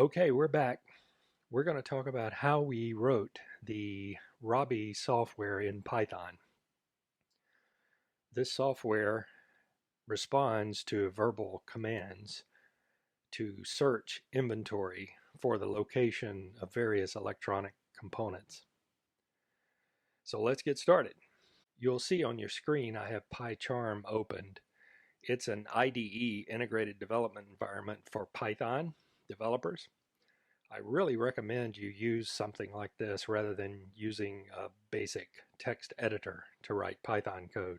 Okay, we're back. We're going to talk about how we wrote the Robbie software in Python. This software responds to verbal commands to search inventory for the location of various electronic components. So let's get started. You'll see on your screen I have PyCharm opened. It's an IDE, integrated development environment for Python developers. I really recommend you use something like this rather than using a basic text editor to write Python code.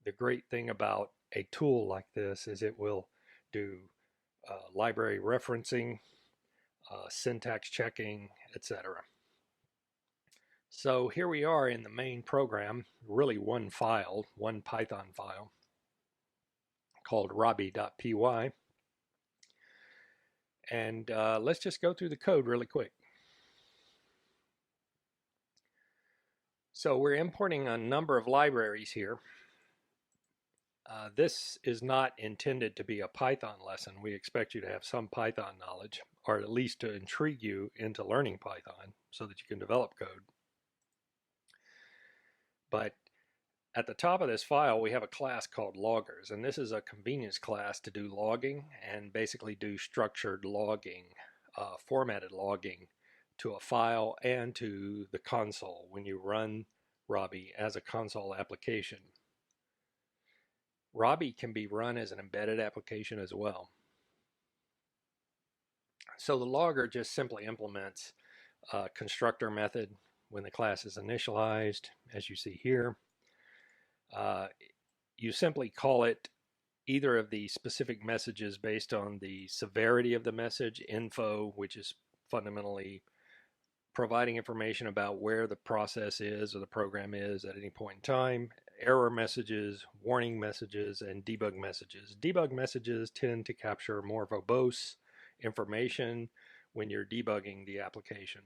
The great thing about a tool like this is it will do library referencing, syntax checking, etc. So here we are in the main program, really one file, one Python file called robbie.py. And let's just go through the code really quick. So we're importing a number of libraries here. This is not intended to be a Python lesson. We expect you to have some Python knowledge, or at least to intrigue you into learning Python so that you can develop code. But at the top of this file, we have a class called loggers, and this is a convenience class to do logging and basically do structured logging, formatted logging to a file and to the console when you run Robbie as a console application. Robbie can be run as an embedded application as well. So the logger just simply implements a constructor method when the class is initialized, as you see here. You simply call it either of the specific messages based on the severity of the message, info, which is fundamentally providing information about where the process is or the program is at any point in time, error messages, warning messages, and debug messages. Debug messages tend to capture more verbose information when you're debugging the application.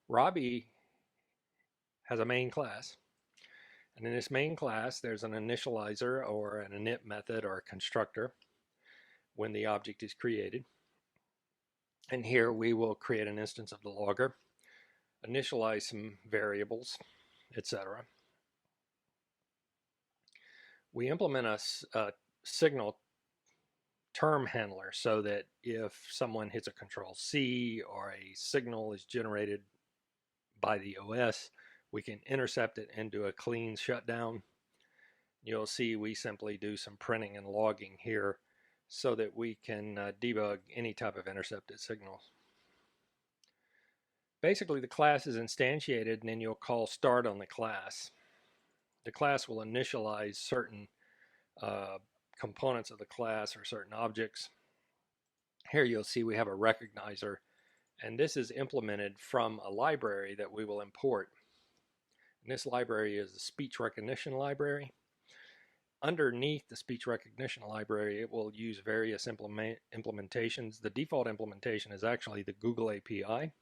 Robbie has a main class. And in this main class, there's an initializer or an init method or a constructor when the object is created. And here we will create an instance of the logger, initialize some variables, etc. We implement a signal term handler so that if someone hits a control C or a signal is generated by the OS, we can intercept it and do a clean shutdown. You'll see we simply do some printing and logging here so that we can debug any type of intercepted signal. Basically, the class is instantiated and then you'll call start on the class. The class will initialize certain components of the class or certain objects. Here you'll see we have a recognizer, and this is implemented from a library that we will import. And this library is the speech recognition library. Underneath the speech recognition library, it will use various implementations. The default implementation is actually the Google API,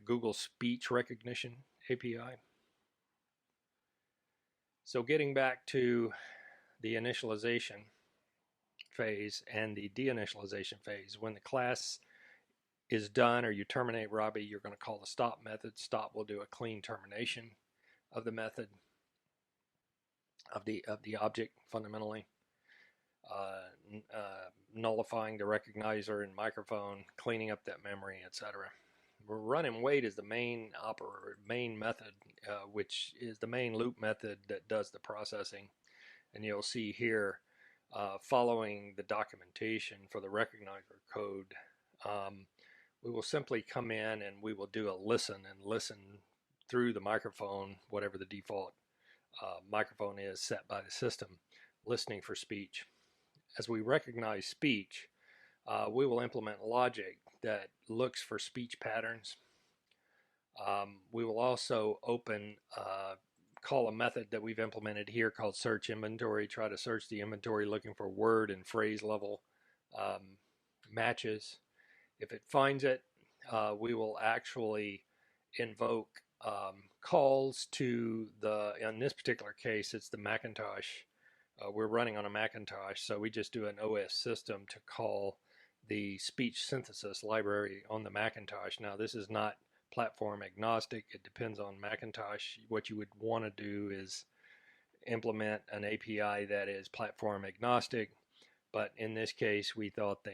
Google Speech Recognition API. So getting back to the initialization phase and the deinitialization phase, when the class is done or you terminate Robbie, you're going to call the stop method. Stop will do a clean termination of the method of the object fundamentally, nullifying the recognizer and microphone, cleaning up that memory, etc. Run and wait is the main method, which is the main loop method that does the processing. And you'll see here, following the documentation for the recognizer code, we will simply come in and we will do a listen and listen through the microphone, whatever the default microphone is set by the system, listening for speech. As we recognize speech, we will implement logic that looks for speech patterns. We will also call a method that we've implemented here called search inventory, try to search the inventory looking for word and phrase level matches. If it finds it, we will actually invoke calls to in this particular case, it's the Macintosh. We're running on a Macintosh, so we just do an OS system to call the speech synthesis library on the Macintosh. Now, this is not platform agnostic. It depends on Macintosh. What you would want to do is implement an API that is platform agnostic. But in this case, we thought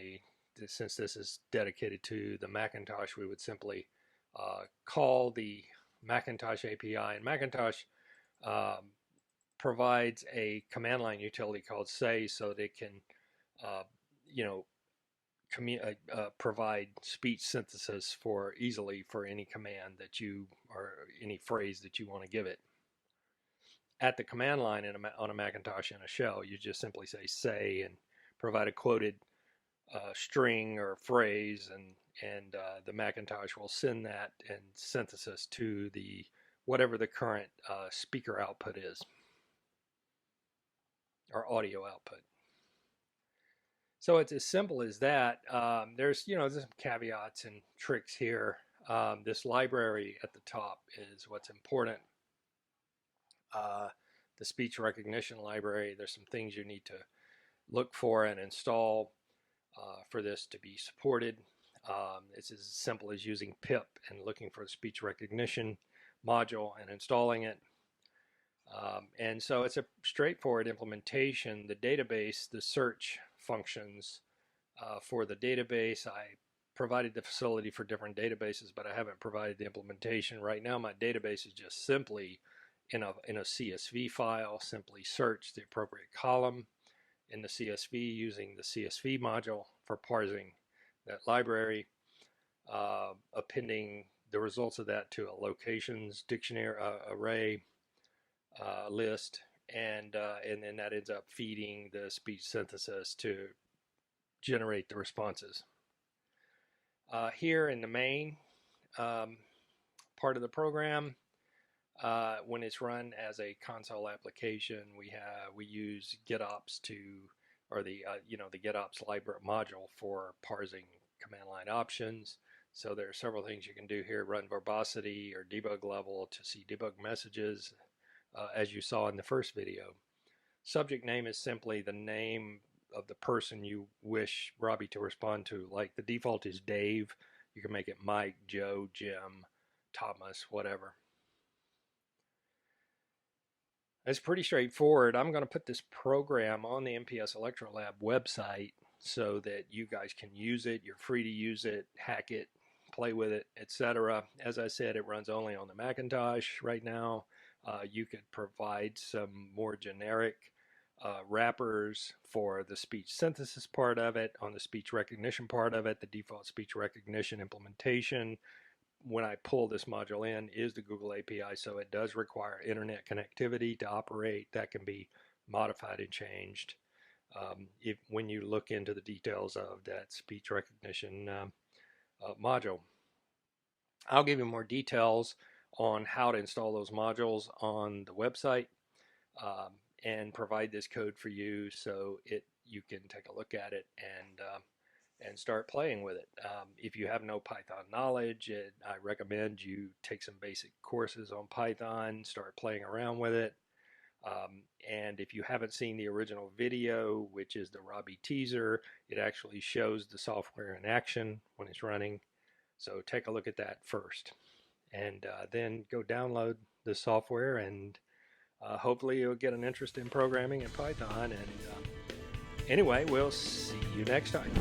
since this is dedicated to the Macintosh, we would simply call the Macintosh API. And Macintosh provides a command line utility called say, so that it can, you know, provide speech synthesis easily for any command that you, or any phrase that you want to give it. At the command line on a Macintosh in a shell, you just simply say and provide a quoted string or phrase, and the Macintosh will send that in synthesis to whatever the current speaker output is, or audio output. So it's as simple as that. There's some caveats and tricks here. This library at the top is what's important. The speech recognition library, there's some things you need to look for and install for this to be supported. It's as simple as using pip and looking for the speech recognition module and installing it. And so it's a straightforward implementation. The database, the search functions for the database, I provided the facility for different databases, but I haven't provided the implementation. Right now my database is just simply in a CSV file. Simply search the appropriate column in the CSV using the CSV module for parsing that library, appending the results of that to a locations dictionary array list, and then that ends up feeding the speech synthesis to generate the responses. Here in the main part of the program, when it's run as a console application, we use GitOps the GitOps library module for parsing command line options. So there are several things you can do here. Run verbosity or debug level to see debug messages, as you saw in the first video. Subject name is simply the name of the person you wish Robbie to respond to. Like the default is Dave. You can make it Mike, Joe, Jim, Thomas, whatever. It's pretty straightforward. I'm going to put this program on the MPS Electrolab website so that you guys can use it. You're free to use it, hack it, play with it, etc. As I said, it runs only on the Macintosh right now. You could provide some more generic wrappers for the speech synthesis part of it. On the speech recognition part of it, the default speech recognition implementation, when I pull this module in, is the Google API, so it does require internet connectivity to operate. That can be modified and changed when you look into the details of that speech recognition module. I'll give you more details on how to install those modules on the website and provide this code for you so you can take a look at it and start playing with it. If you have no Python knowledge, I recommend you take some basic courses on Python, start playing around with it. And if you haven't seen the original video, which is the Robbie teaser, it actually shows the software in action when it's running. So take a look at that first. And then go download the software, and hopefully you'll get an interest in programming in Python. And anyway, we'll see you next time.